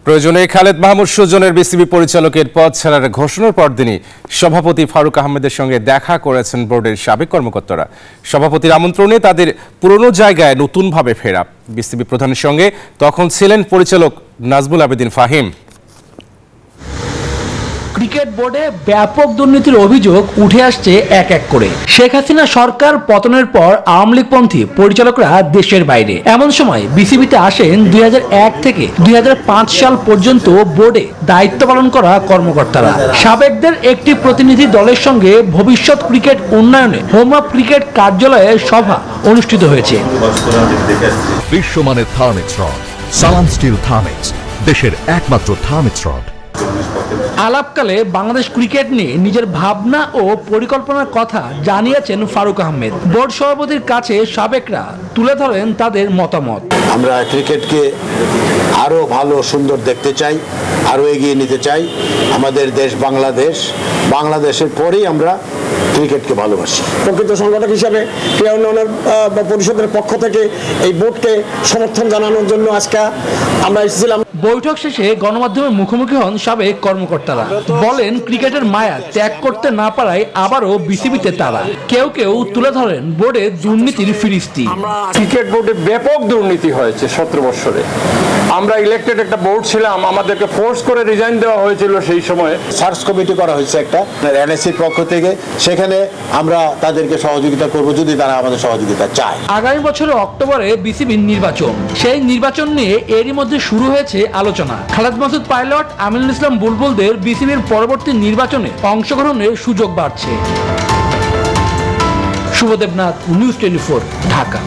প্রয়োজনে খালেদ মাহমুদ সুজনের বিসিবি পরিচালকের পদ ছাড়ার ঘোষণার পরদিনই সভাপতি ফারুক আহমেদের সঙ্গে দেখা করেছেন বোর্ডের সাবেক কর্মকর্তারা। সভাপতির আমন্ত্রণে তাদের পুরনো জায়গায় নতুনভাবে ফেরা। বিসিবি প্রধানের সঙ্গে তখন ছিলেন পরিচালক নাজমুল আবেদিন ফাহিম। ক্রিকেট বোর্ডে ব্যাপক দুর্নীতির অভিযোগ উঠে আসছে এক এক করে। শেখ হাসিনা সরকার পতনের পর আওয়ামী লীগপন্থী পরিচালকরা দেশের বাইরে। এমন সময় বিসিবিতে আসেন 2001 থেকে 2005 সাল পর্যন্ত বোর্ডে দায়িত্ব পালন করা কর্মকর্তারা। সাবেকদের একটি প্রতিনিধি দলের সঙ্গে ভবিষ্যৎ ক্রিকেট উন্নয়নে হোম অফ ক্রিকেট কার্যালয়ে সভা অনুষ্ঠিত হয়েছে। বিশ্বমানের থার্মিক্স রড, সালাম স্টিল থার্মিক্স, দেশের একমাত্র থার্মিক্স রড। আলাপকালে বাংলাদেশ ক্রিকেট নিয়ে নিজের ভাবনা ও পরিকল্পনার কথা জানিয়েছেন ফারুক আহমেদ। বোর্ড সভাপতির কাছে সাবেকরা তুলে ধরেন তাদের মতামত। আমরা ক্রিকেটকে আরো ভালো সুন্দর দেখতে চাই, আরো এগিয়ে নিতে চাই। আমাদের দেশ বাংলাদেশের পরেই আমরা ক্রিকেটকে ভালোবাসি। প্রকৃত সংগঠক হিসাবে ক্রীড়া উন্নয়নের পরিষদের পক্ষ থেকে এই বোর্ডকে সমর্থন জানানোর জন্য আজকে আমরা এসেছিলাম। বৈঠক শেষে গণমাধ্যমের মুখোমুখি হন সাবেক কর্মকর্তারা। বলেন ক্রিকেটের মায়া ত্যাগ করতে না পারায় আবারও বিসিবিতে তারা। কেউ কেউ তুলে ধরেন বোর্ডে দুর্নীতির ফিরিস্তি। ক্রিকেট বোর্ডে ব্যাপক দুর্নীতি হয়েছে 17 বছরে। আমরা ইলেক্টেড একটা বোর্ড ছিলাম, আমাদেরকে ফোর্স করে রিজাইন দেওয়া হয়েছিল। সেই সময় সার্চ কমিটি করা হয়েছে একটা এনএসসির পক্ষ থেকে, সেখানে আমরা তাদেরকে সহযোগিতা করব যদি তারা আমাদের সহযোগিতা চায়। আগামী বছরের অক্টোবরে বিসিবির নির্বাচন। সেই নির্বাচন নিয়ে এরই মধ্যে শুরু হয়েছে আলোচনা। খালেদ মাসুদ পাইলট, আমিনুল ইসলাম বুলবুলদের বিসিবির পরবর্তী নির্বাচনে অংশগ্রহণের সুযোগ বাড়ছে। শুভদেবনাথ, নিউজ 24, ঢাকা।